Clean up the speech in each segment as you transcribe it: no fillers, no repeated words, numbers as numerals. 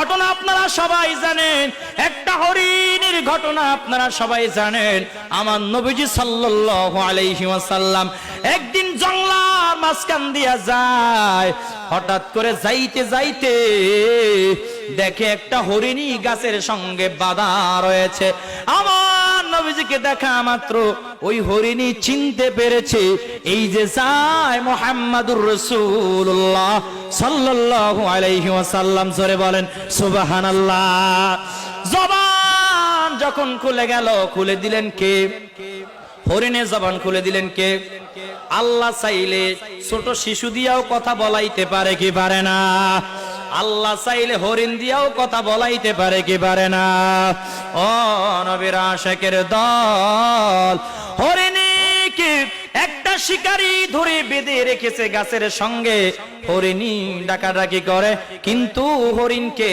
ঘটনা আপনারা সবাই জানেন, একটা হরিণের ঘটনা আপনারা সবাই জানেন। আমার নবীজি সাল্লাল্লাহু আলাইহি ওয়াসাল্লাম একদিন জঙ্গলার মাঝখান দিয়া যায়। হঠাৎ করে যাইতে যাইতে দেখে একটা হরিণী গাছের সঙ্গে বাঁধা রয়েছে। আমার নবীজিকে দেখা মাত্র ওই হরিণী চিনতে পেরেছে এই যে যায় মুহাম্মাদুর রাসূলুল্লাহ সাল্লাল্লাহু আলাইহি ওয়াসাল্লাম। জোরে বলেন সুবহানাল্লাহ। জবান যখন খুলে গেল, খুলে দিলেন কে? হরিণের জবান খুলে দিলেন কে? আল্লাহ চাইলে ছোট শিশু দিয়াও কথা বলাইতে পারে কি পারে না? আল্লাহ চাইলে হরিণ দিয়াও কথা বলাইতে পারে কি পারে না? ও নবীর আশিকের দল, হরিণীকে একটা শিকারী ধরে বেঁধে রেখেছে গাছের সঙ্গে। হরিণী ডাকাডাকি করে, কিন্তু হরিণকে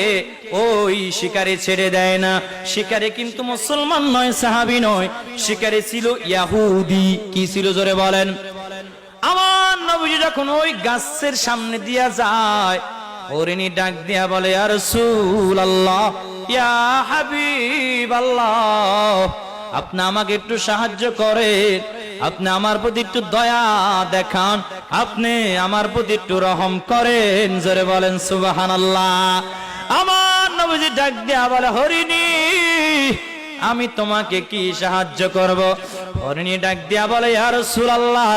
ওই শিকারী ছেড়ে দেয় না। শিকারী কিন্তু মুসলমান নয়, সাহাবী নয়, শিকারী ছিল ইহুদি। কি ছিল জোরে বলেন? আমার নবীজি যখন ওই গাছের সামনে দিয়া যায়, হরিণী ডাক দিয়া বলে, ইয়া রাসূলুল্লাহ, ইয়া হাবিবাল্লাহ, আপনি আমাকে একটু সাহায্য করেন, আপনি আমার প্রতি একটু দয়া দেখান, আপনি আমার প্রতি একটু রহম করেন। জোরে বলেন সুবহানাল্লাহ। আমার নবীজি ডাক দিয়া বলে, হরিণী, আমি তোমাকে কি সাহায্য করব? হরিণী ডাক দিয়া বলে, ইয়া রাসূলুল্লাহ,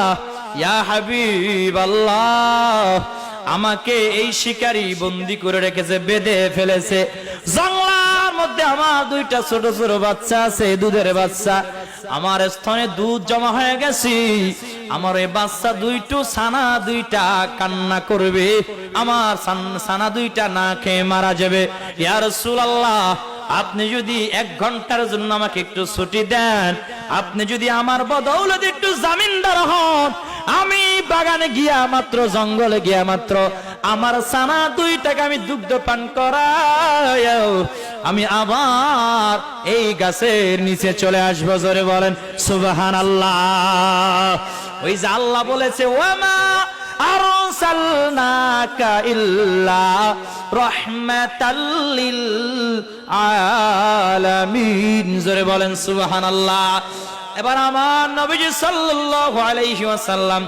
ইয়া হাবিবাল্লাহ, আমাকে এই শিকারী বন্দী করে রেখেছে, বেঁধে ফেলেছে। জঙ্গলার মধ্যে আমার দুইটা ছোট ছোট বাচ্চা আছে, দুধের বাচ্চা। আমার স্তনে দুধ জমা হয়ে গেছে, আমার এই বাচ্চা দুইটো ছানা দুইটা কান্না করবে, আমার ছানা দুইটা না খেয়ে মারা যাবে। ইয়া রাসূলুল্লাহ, আপনি যদি 1 ঘন্টার জন্য আমাকে একটু ছুটি দেন, আপনি যদি আমার বদৌলতে একটু জামিনদার হন, আমি বাগানে গিয়া মাত্র, জঙ্গলে গিয়া মাত্র আমার ছানা দুইটাকে আমি দুগ্ধ পান করাই, আমি আবার এই গাছের নিচে চলে আসবো। জোরে বলেন সুবহানাল্লাহ। ওই যে আল্লাহ বলেছে, ওয়ামা আরসালনাকা ইল্লা রাহমাতাল লিল আলামিন। জোরে বলেন সুবহানাল্লাহ। এবার আমার নবীজি সাল্লাল্লাহু আলাইহি ওয়াসাল্লাম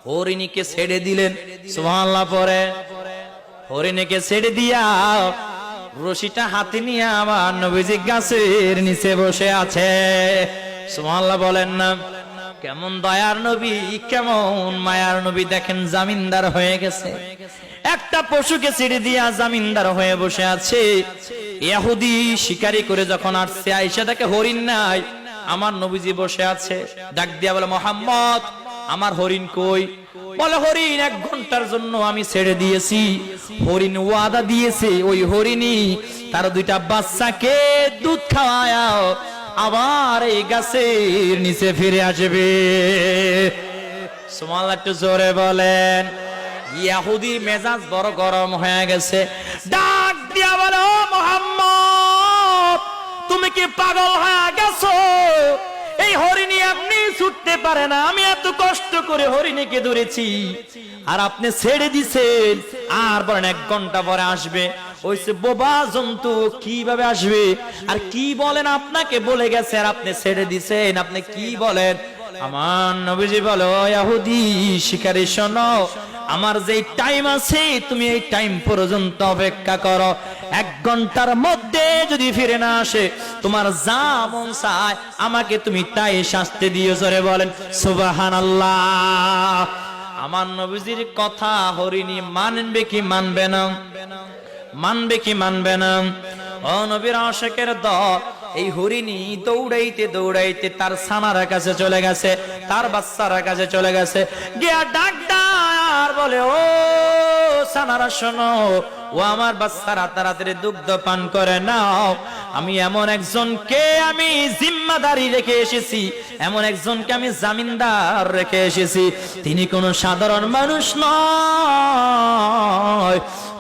হরিণীকে ছেড়ে দিলেন। সুবহানাল্লাহ পরে হরিণীকে ছেড়ে দিয়া রশিটা হাতে নিয়ে আমার নবীজি গাছের নিচে বসে আছে। সুবহানাল্লাহ বলেন না? কেমন দয়ার নবী, কেমন মায়ার নবী। দেখেন, জামিনদার হয়ে গেছে। একটা পশুকে ছেড়ে দিয়া জামিনদার হয়ে বসে আছে। ইহুদি শিকারি করে যখন আসছে, আয়েশা তাকে হরিণ নাই, আমার নবীজি বসে আছে। ডাক দিয়া বলে, মুহাম্মদ, আমার হরিণ কই? বলে, হরিণ 1 ঘন্টার জন্য আমি ছেড়ে দিয়েছি। হরিণ ওয়াদা দিয়েছে, ওই হরিণী তার 2টা বাচ্চাকে দুধ খাওয়ায় আবার এই গাছের নিচে ফিরে আসবে। সুবহানাল্লাহ, একটু জোরে বলেন। ইহুদির মেজাজ বড় গরম হয়ে গেছে। ডাক দিয়া বলে, ও মুহাম্মদ, তুমি কি পাগল হয়ে গেছো? এই হরিণী আপনি ছুটতে পারে না, আমি এত কষ্ট করে হরিণীকে ধরেছি, আর আপনি ছেড়ে দিছেন, আর বলেন 1 ঘন্টা পরে আসবে। ওই সে বোবা জন্তু কিভাবে আসবে? আর কি বলেন, আপনাকে বলে গেছে আর আপনি ছেড়ে দিছেন, আপনি কি বলেন? আমার নবীজি বলে, ও ইহুদি শিকারী, শোনো, আমার যে টাইম আছে, তুমি এই টাইম পর্যন্ত অপেক্ষা করো। 1 ঘন্টার মধ্যে যদি ফিরে না আসে, তোমার যা মন চায় আমাকে তুমি তাই শাস্তি দিও। জোরে বলেন সুবহানাল্লাহ। আমার নবীজির কথা হরিণী মানবে কি মানবে না? মানবে কি মানবে না? ও নবীর আশিকের দল, এই হরিণী দৌড়াইতে দৌড়াইতে তার ছানার কাছে চলে গেছে, তার বাচ্চার কাছে চলে গেছে। গিয়া ডাক আর বলে, ও ছানারা শোনো, ও আমার বাচ্চারা তাড়াতাড়ি দুগ্ধ পান করে নাও। আমি এমন একজনকে আমি জিম্মাদারি রেখে এসেছি, এমন একজনকে আমি জামিনদার রেখে এসেছি। তিনি কোনো সাধারণ মানুষ নয়,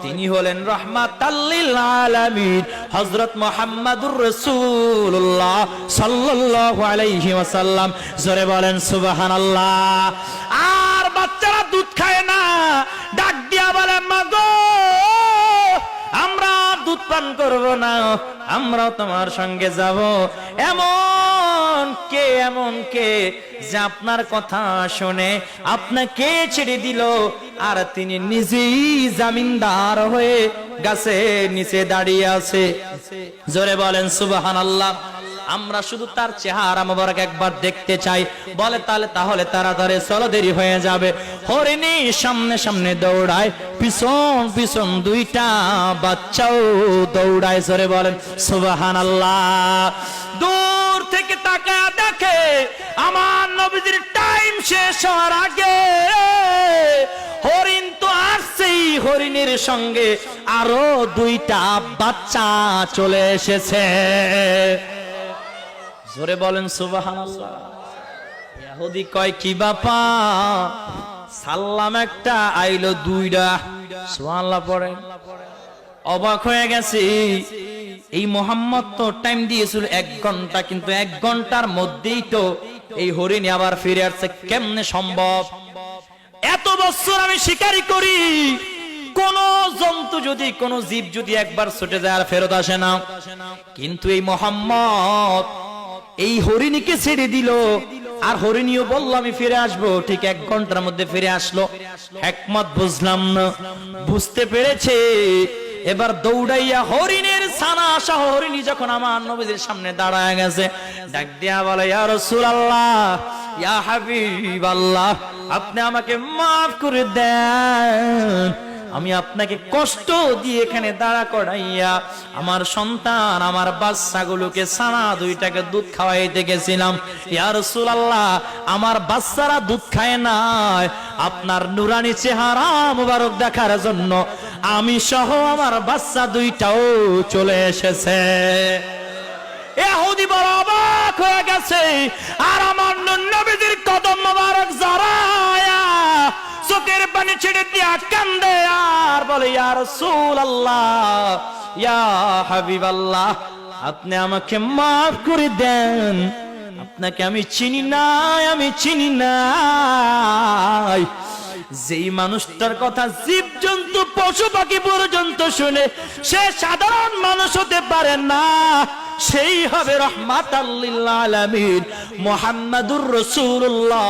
তিনি হলেন রাহমাতাল লিল আলামিন, হযরত মুহাম্মাদুর রাসূলুল্লাহ সাল্লাল্লাহু আলাইহি ওয়াসাল্লাম। জোরে বলেন সুবহানাল্লাহ। আর বাচ্চারা দুধ খায় না, ডাক দিয়া বলে, মাগো, আমরা দুধ পান করব না, আমরাও তোমার সঙ্গে যাব। এমন কে যে আপনার কথা শুনে আপনাকে ছেড়ে দিল, আর তিনি নিজেই জামিনদার হয়ে গাছের নিচে দাঁড়িয়ে আছে। জোরে বলেন সুবহানাল্লাহ। আমরা শুধু তার চেহারা মোবারক একবার দেখতে চাই। বলে তাহলে তাড়াতাড়ি চলো, দেরি হয়ে যাবে। হরিণী সামনে সামনে দৌড়ায়, পিছন পিছন দুইটা বাচ্চাও দৌড়ায়। জোরে বলেন সুবহানাল্লাহ। দূর থেকে তাকায় দেখে আমার নবীজির টাইম শেষ হওয়ার আগে হরিণ তো আসছেই, হরিণের সঙ্গে আরো দুইটা বাচ্চা চলে এসেছে। জোরে বলেন সুবহানাল্লাহ। ইহুদি কয় কি বাপা, সাল্লাম একটা আইলো দুইটা। সুবহানাল্লাহ পড়ে। অবাক হয়ে গেছে, এই মোহাম্মদ তো টাইম দিয়েছিল 1 ঘন্টা, কিন্তু 1 ঘন্টার মধ্যেই তো এই হরিণ আবার ফিরে আসছে, কেমনে সম্ভব? এত বছর আমি শিকারি করি, কোন জন্তু যদি, কোন জীব যদি একবার ছুটে যায় আর ফেরত আসে না, কিন্তু এই মোহাম্মদ এই হরিণীকে ছেড়ে দিল, আর হরিণীও বলল আমি ফিরে আসবো, ঠিক 1 ঘন্টার মধ্যে ফিরে আসলো। হিকমত বুঝলাম না, বুঝতে পেরেছে। এবার দৌড়াইয়া হরিণের ছানা সহ হরিণী যখন আমার নবীর সামনে দাঁড়ায় গেছে, ডাক দিয়া বলে ইয়া রাসূলুল্লাহ, ইয়া হাবিবাল্লাহ, আপনি আমাকে মাফ করে দেন। আমি আপনাকে কষ্ট দিয়ে এখানে দাঁড়া করাইয়া আমার সন্তান, আমার বাচ্চাগুলোকে ছানা দুইটাকে দুধ খাওয়াইতে গেছিলাম। ইয়া রাসূলুল্লাহ, আমার বাচ্চারা দুধ খায় নাই, আপনার নুরানি চেহারা মুবারক দেখার জন্য আমি সহ আমার বাচ্চা দুইটাও চলে এসেছে। ইহুদি বড় অবাক হয়ে গেছে, আর আমার নবীজির কদম মুবারক জড়ায়া চোখের পানি ছেড়ে দিয়া কান্দে আর বলে ইয়া রাসূলুল্লাহ, ইয়া হাবিবাল্লাহ, আপনি আমাকে মাফ করে দেন। আপনাকে আমি চিনি নাই, আমি চিনি নাই। যেই মানুষটার কথা জীবজন্তু পশু পাখি পর্যন্ত শুনে সে সাধারণ মানুষ হতে পারে না, সেই হবে রাহমাতাল লিল আলামিন মুহাম্মাদুর রাসূলুল্লাহ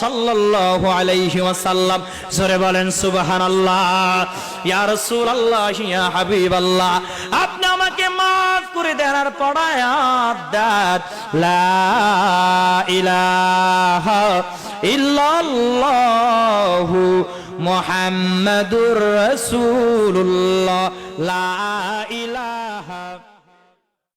সাল্লাল্লাহু আলাইহি ওয়াসাল্লাম। জোরে বলেন সুবহানাল্লাহ। ইয়া রাসূলুল্লাহ, ইয়া হাবিবাল্লাহ, আপনি আমাকে মাফ করে দেন আর পড়ায়াত দেন লা ইলাহা ইল্লাল্লাহু মুহাম্মাদুর রাসূলুল্লাহ, লা ইলাহা